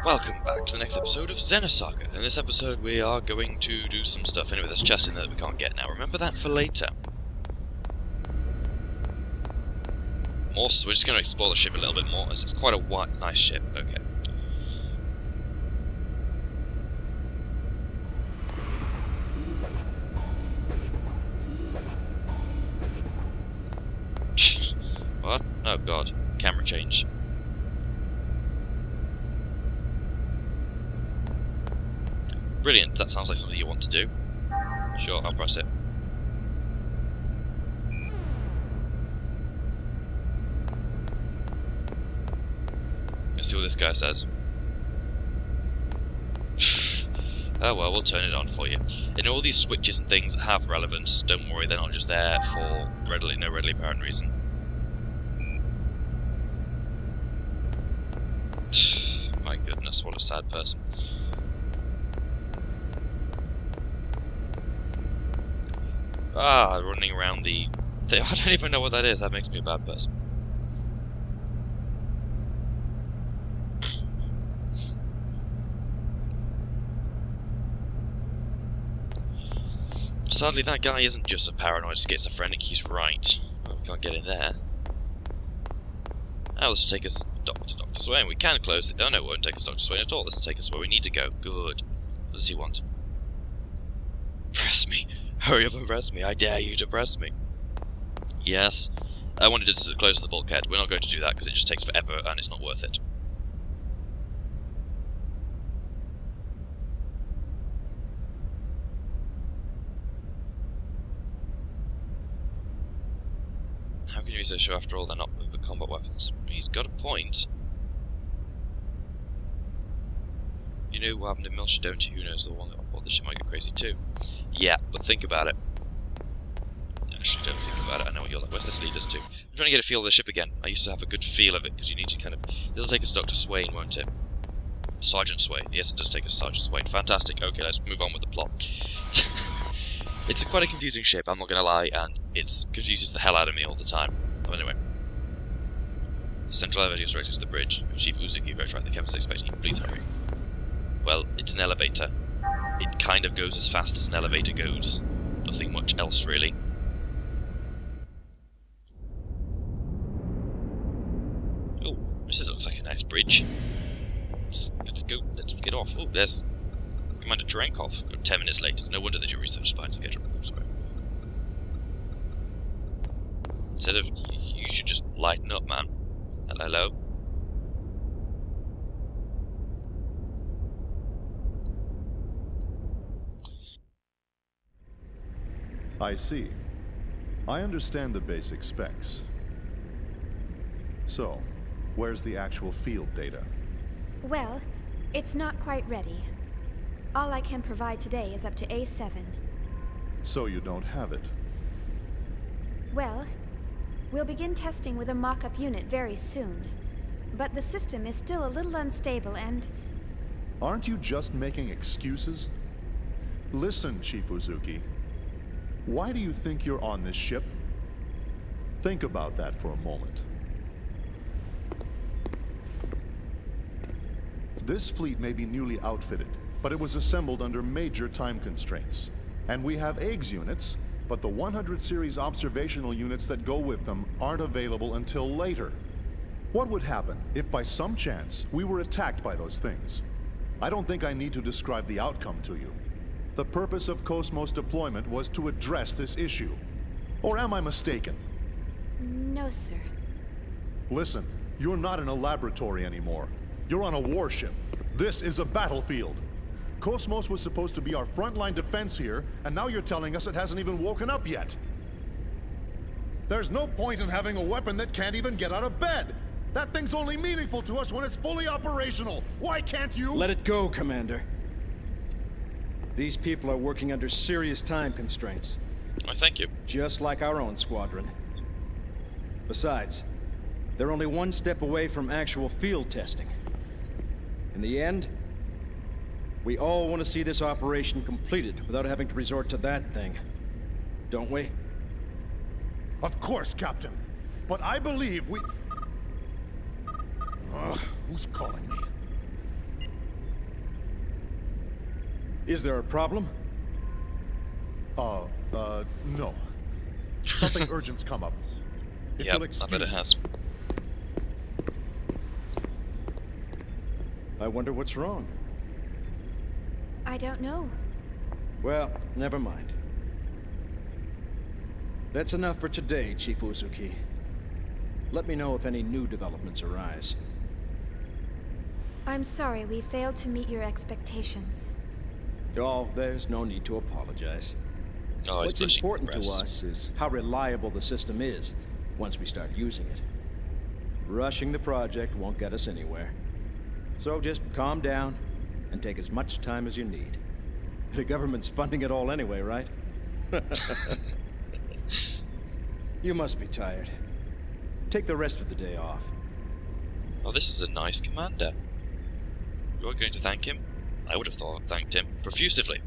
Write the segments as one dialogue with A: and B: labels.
A: Welcome back to the next episode of Xenosaga. In this episode we are going to do some stuff. Anyway, there's a chest in there that we can't get now. Remember that for later. We're just going to explore the ship a little bit more, as it's quite a nice ship. Okay. What? Oh god. Camera change. Brilliant, that sounds like something you want to do. Sure, I'll press it. Let's see what this guy says. Oh well, we'll turn it on for you. And all these switches and things have relevance. Don't worry, they're not just there for no readily apparent reason. My goodness, what a sad person. Running around the... I don't even know what that is. That makes me a bad person. Sadly, that guy isn't just a paranoid schizophrenic. He's right. Well, we can't get in there. Oh, this will take us Dr. Swain. We can close it. Oh no, it won't take us Dr. Swain at all. This will take us where we need to go. Good. What does he want? Press me. Hurry up and press me. I dare you to press me. Yes. I wanted to close the bulkhead. We're not going to do that because it just takes forever and it's not worth it. How can you be so sure after all they're not the combat weapons? He's got a point. You know what happened in Milsha, don't you? Who knows, the one that bought the ship might go crazy too. Yeah, but think about it. Actually, don't think about it. I know what you're like. Where's this lead us to? I'm trying to get a feel of the ship again. I used to have a good feel of it, because you need to kind of... This'll take us to Dr. Swain, won't it? Sergeant Swain. Yes, it does take us to Sergeant Swain. Fantastic. Okay, let's move on with the plot. It's quite a confusing ship, I'm not going to lie, and it confuses the hell out of me all the time. But anyway. Central elevator is directed to the bridge. Chief Uzuki, very right, the captain's expecting you. Please hurry. Well, it's an elevator. It kind of goes as fast as an elevator goes. Nothing much else, really. Oh, this looks like a nice bridge. Let's go, let's get off. Oh, there's Commander Drenkov. Got 10 minutes late. It's no wonder that your research is behind schedule. Oh, sorry. Instead of, you should just lighten up, man. Hello?
B: I see. I understand the basic specs. So, where's the actual field data?
C: Well, it's not quite ready. All I can provide today is up to A7.
B: So you don't have it?
C: Well, we'll begin testing with a mock-up unit very soon. But the system is still a little unstable and...
B: Aren't you just making excuses? Listen, Chief Uzuki. Why do you think you're on this ship? Think about that for a moment. This fleet may be newly outfitted, but it was assembled under major time constraints. And we have Eggs units, but the 100 series observational units that go with them aren't available until later. What would happen if by some chance we were attacked by those things? I don't think I need to describe the outcome to you. The purpose of Cosmos deployment was to address this issue. Or am I mistaken?
C: No, sir.
B: Listen, you're not in a laboratory anymore. You're on a warship. This is a battlefield. Cosmos was supposed to be our frontline defense here, and now you're telling us it hasn't even woken up yet. There's no point in having a weapon that can't even get out of bed. That thing's only meaningful to us when it's fully operational. Why can't you...
D: Let it go, Commander. These people are working under serious time constraints.
A: Why, thank you.
D: Just like our own squadron. Besides, they're only one step away from actual field testing. In the end, we all want to see this operation completed without having to resort to that thing. Don't we?
B: Of course, Captain. But I believe we... Who's calling me?
D: Is there a problem?
B: No. Something urgent's come up. If
A: Yep,
B: you'll
A: I
B: excuse
A: bet it
B: me.
A: has.
D: I wonder what's wrong.
C: I don't know.
D: Well, never mind. That's enough for today, Chief Uzuki. Let me know if any new developments arise.
C: I'm sorry we failed to meet your expectations.
D: Oh, there's no need to apologize.
A: Oh, it's
D: What's
A: blushing
D: important to
A: press.
D: us is how reliable the system is once we start using it. Rushing the project won't get us anywhere. So just calm down and take as much time as you need. The government's funding it all anyway, right? You must be tired. Take the rest of the day off.
A: Oh, this is a nice commander. You're going to thank him? I would have thanked him profusively.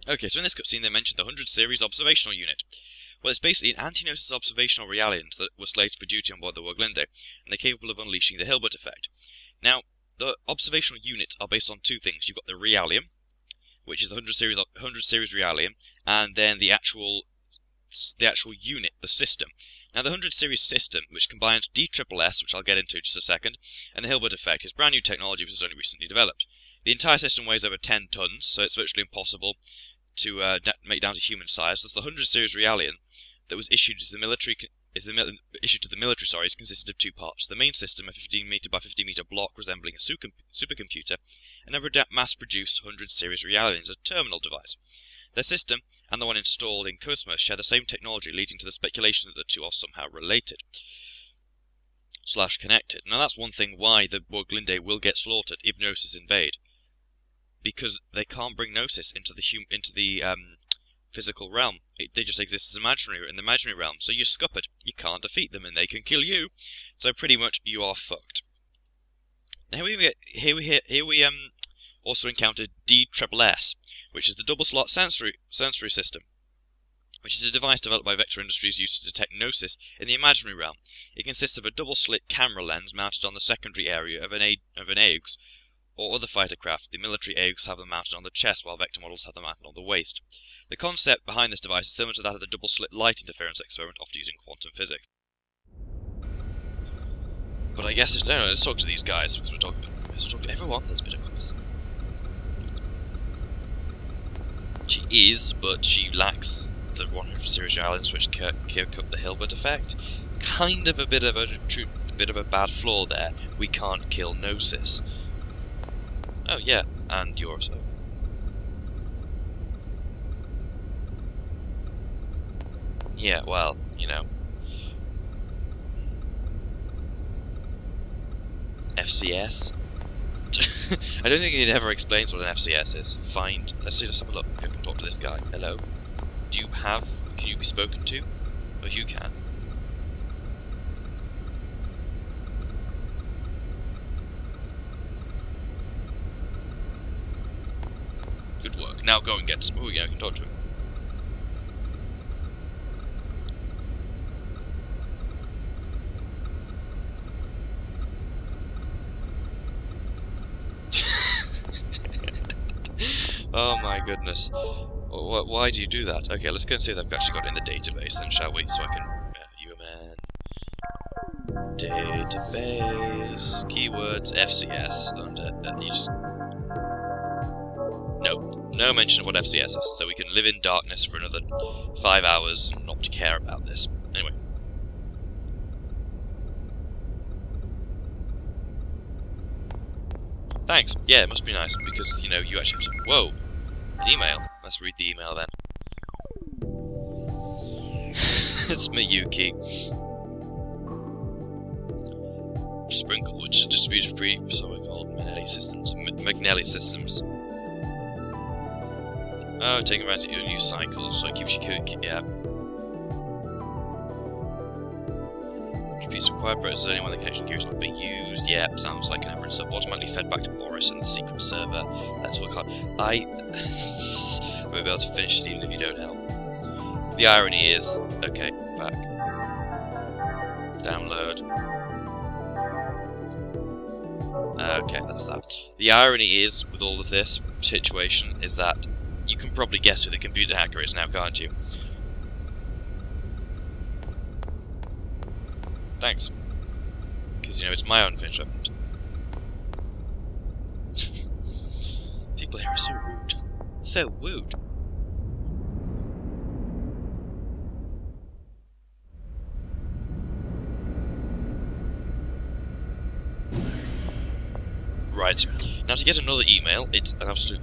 A: Okay, so in this cutscene they mentioned the 100 Series Observational Unit. Well, it's basically an anti-Gnosis observational Realians that were slated for duty on board the Woglinde, and they're capable of unleashing the Hilbert effect. Now, the observational units are based on two things. You've got the Realium, which is the 100 series Realium, and then the actual unit, the system. Now, the 100 series system, which combines DSSS, which I'll get into in just a second, and the Hilbert effect, is brand new technology which was only recently developed. The entire system weighs over 10 tons, so it's virtually impossible to make down to human size. Thus, the 100 series Realian that was issued to the military consisted of two parts: the main system, a 15 meter by 50 meter block resembling a supercomputer, and a mass-produced 100 series Realians, a terminal device. Their system and the one installed in Cosmos share the same technology, leading to the speculation that the two are somehow related / connected. Now, that's one thing why the Woglinde will get slaughtered if Gnosis invade, because they can't bring Gnosis into the physical realm. They just exist as in the imaginary realm. So you're scuppered. You can't defeat them, and they can kill you. So pretty much you are fucked. Now here we also encountered DSSS, which is the double slot sensory system, which is a device developed by Vector Industries used to detect Gnosis in the imaginary realm. It consists of a double-slit camera lens mounted on the secondary area of an AUGS or other fighter craft. The military AUGS have them mounted on the chest, while Vector models have them mounted on the waist. The concept behind this device is similar to that of the double-slit light interference experiment, often using quantum physics. But I guess no, let's talk to these guys, because we'll talk to everyone. There's a bit of course. She is, but she lacks the 100 series Realians, which kick up the Hilbert effect. Kind of a bit of a bad flaw there. We can't kill Gnosis. Oh yeah, and you're so. Yeah, well, you know. FCS? I don't think it ever explains what an FCS is. Let's have a look. I can talk to this guy. Hello? Can you be spoken to? Oh, you can. Good work. Now go and get some. Oh yeah, I can talk to him. Oh my goodness. Why do you do that? Okay, let's go and see if they've actually got it in the database then, shall we? So I can... UMN... Database... Keywords... FCS... Under... No mention of what FCS is, so we can live in darkness for another 5 hours and not care about this. Anyway. Thanks. Yeah, it must be nice, because, you know, you actually have to... Whoa! An email. Let's read the email then. It's Miyuki. Sprinkle, which is distributed free, so we're called Magnelli Systems. Oh, taking around to your new cycle, so it keeps you cooking, yeah. Repeats required, but is there anyone the connection gear is not being used? Yep, sounds like an error sub automatically fed back to Boris and the secret server. Let's work hard. I won't be able to finish it even if you don't help. The irony is, okay, back. Download. Okay, that's that. The irony is, with all of this situation, is that can probably guess who the computer hacker is now, can't you? Thanks. Because, you know, it's my unfinished weapon. People here are so rude. So rude. Right. Now to get another email, it's an absolute...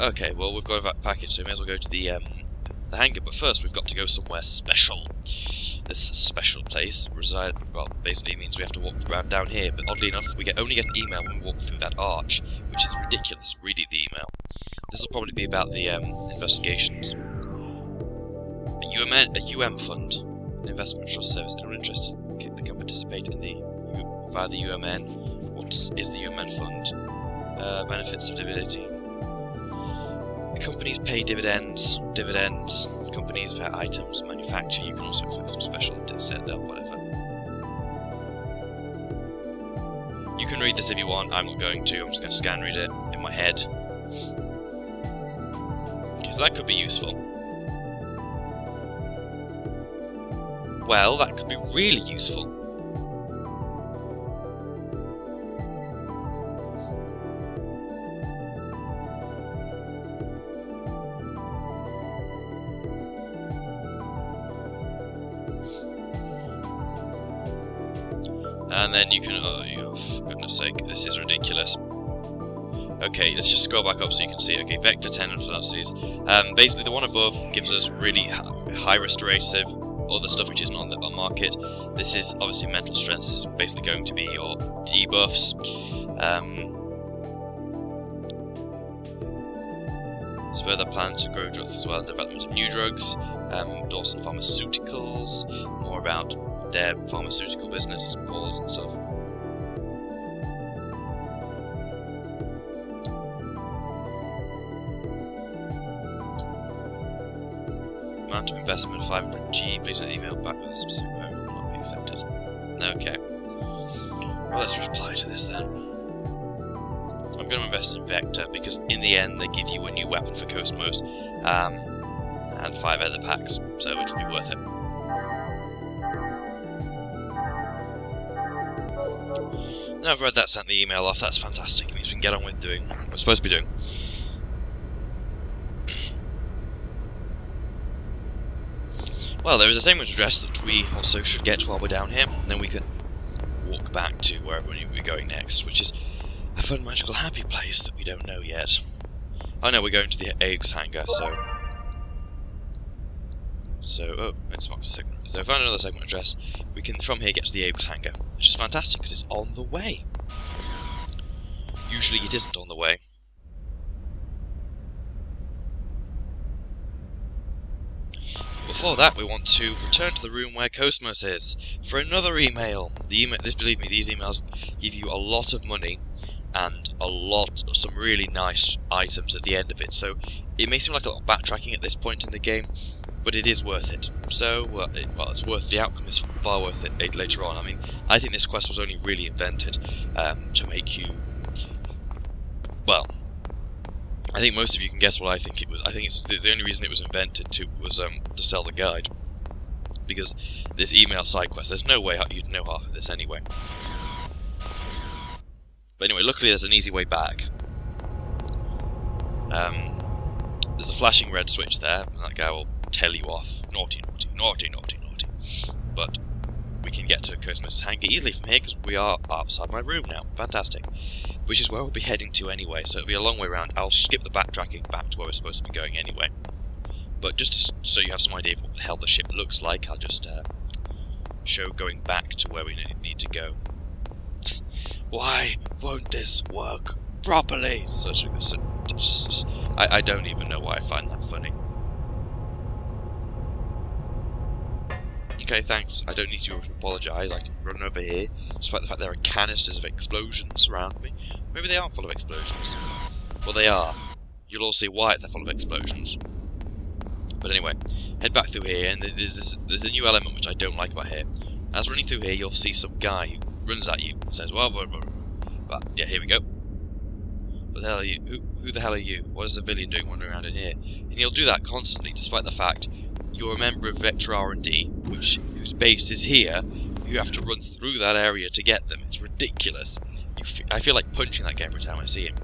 A: Okay, well we've got a package, so we may as well go to the hangar, but first we've got to go somewhere special. This special place basically means we have to walk around down here, but oddly enough, we only get an email when we walk through that arch, which is ridiculous, reading the email. This will probably be about the investigations. A UM fund, an investment trust service. Anyone interested can participate in via the UMN. What is the UMN fund? Benefits of divinity. Companies pay dividends. Companies pay items, manufacture. You can also expect some special whatever. You can read this if you want. I'm not going to. I'm just going to scan read it in my head. Because that could be useful. Well, that could be really useful. And then you can, oh, for goodness sake, this is ridiculous. Okay, let's just scroll back up so you can see. Okay, Vector 10 and Philosophies. Basically, the one above gives us really high restorative, other stuff which isn't on the market. This is obviously mental strength. This is basically going to be your debuffs. Spur their plans to grow drugs as well, and development of new drugs. Dawson Pharmaceuticals, more about their pharmaceutical business, balls and stuff. Amount of investment 500G. Please don't email back with a specific code will not be accepted. Okay. Well, let's reply to this then. I'm going to invest in Vector because in the end they give you a new weapon for Cosmos and 5 other packs, so it'll be worth it. Now I've read that, sent the email off, that's fantastic. It means we can get on with doing what we're supposed to be doing. Well, there is a segment address that we also should get while we're down here, and then we can walk back to wherever we're going next, which is a fun, magical, happy place that we don't know yet. Oh no, we're going to the Aegis hangar, oh, it's marked a segment. So I found another segment address. We can, from here, get to the Aegis hangar, which is fantastic because it's on the way. Usually it isn't on the way. Before that, we want to return to the room where Cosmos is for another email. Believe me, these emails give you a lot of money and some really nice items at the end of it. So it may seem like a lot of backtracking at this point in the game, but it is worth it. So, well, it's worth. The outcome is far worth it later on. I mean, I think this quest was only really invented to make you. Well, I think most of you can guess what I think it was. I think it's the only reason it was invented was to sell the guide, because this email side quest. There's no way you'd know half of this anyway. But anyway, luckily there's an easy way back. There's a flashing red switch there, and that guy will tell you off. Naughty, naughty, naughty, naughty, naughty. But we can get to Cosmos' hangar easily from here because we are outside my room now. Fantastic. Which is where we'll be heading to anyway, so it'll be a long way around. I'll skip the backtracking back to where we're supposed to be going anyway. But just so you have some idea of what the hell the ship looks like, I'll just show going back to where we need to go. Why won't this work properly? I don't even know why I find that funny. Okay, thanks. I don't need you to apologise. I can run over here, despite the fact there are canisters of explosions around me. Maybe they aren't full of explosions. Well, they are. You'll all see why they're full of explosions. But anyway, head back through here, and there's a new element which I don't like about here. As running through here, you'll see some guy who runs at you and says, well, yeah, here we go. But What the hell are you? Who the hell are you? What is a civilian doing wandering around in here? And he'll do that constantly, despite the fact you're a member of Vector R&D, whose base is here. You have to run through that area to get them. It's ridiculous. I feel like punching that guy every time I see him.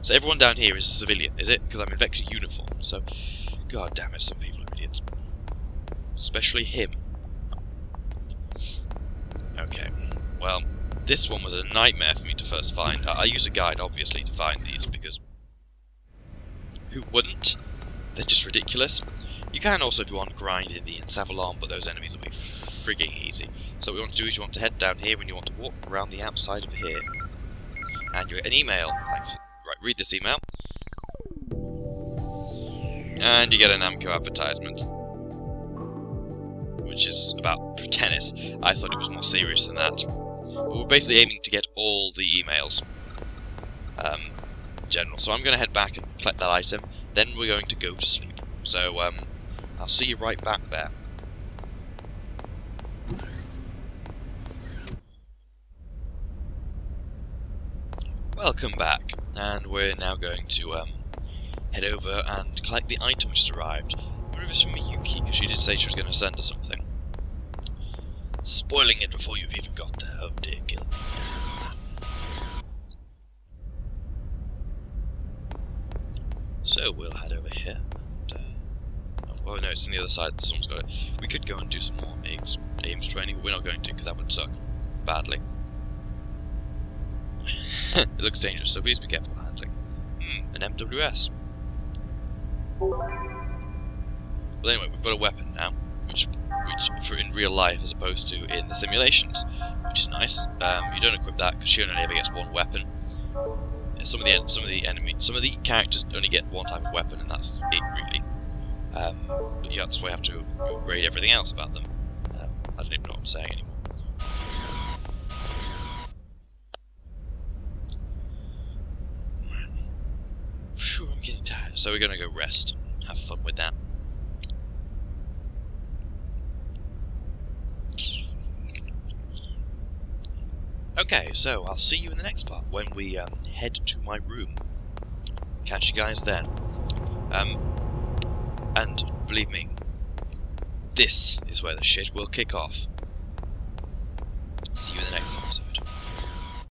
A: So everyone down here is a civilian, is it? Because I'm in Vector uniform, so... God damn it, some people are idiots. Especially him. Okay, well, this one was a nightmare for me to first find. I use a guide, obviously, to find these, because... who wouldn't? They're just ridiculous. You can also, if you want, grind in the Ensavalon, but those enemies will be frigging easy. So what you want to do is you want to head down here, and you want to walk around the outside of here. And you get an email. Thanks. Right, read this email. And you get a Namco advertisement. Which is about tennis. I thought it was more serious than that. But we're basically aiming to get all the emails. General. So I'm going to head back and collect that item. Then we're going to go to sleep. So, I'll see you right back there. Welcome back, and we're now going to head over and collect the item which has arrived. I wonder if it's from Miyuki, because she did say she was going to send us something. Spoiling it before you've even got there. Oh dear, kill me. So we'll head over here. And, oh no, it's on the other side. Someone's got it. We could go and do some more aims training, but we're not going to, because that would suck badly. It looks dangerous, so please be careful handling. An MWS. Well, anyway, we've got a weapon now, which for in real life as opposed to in the simulations, which is nice. You don't equip that because she only ever gets one weapon. Some of the characters only get one type of weapon, and that's it really. But yeah, that's why you have to upgrade everything else about them. I don't even know what I'm saying anymore. I'm getting tired, so we're gonna go rest. Have fun with that. Okay, so I'll see you in the next part when we head to my room. Catch you guys then. And believe me, this is where the shit will kick off. See you in the next episode.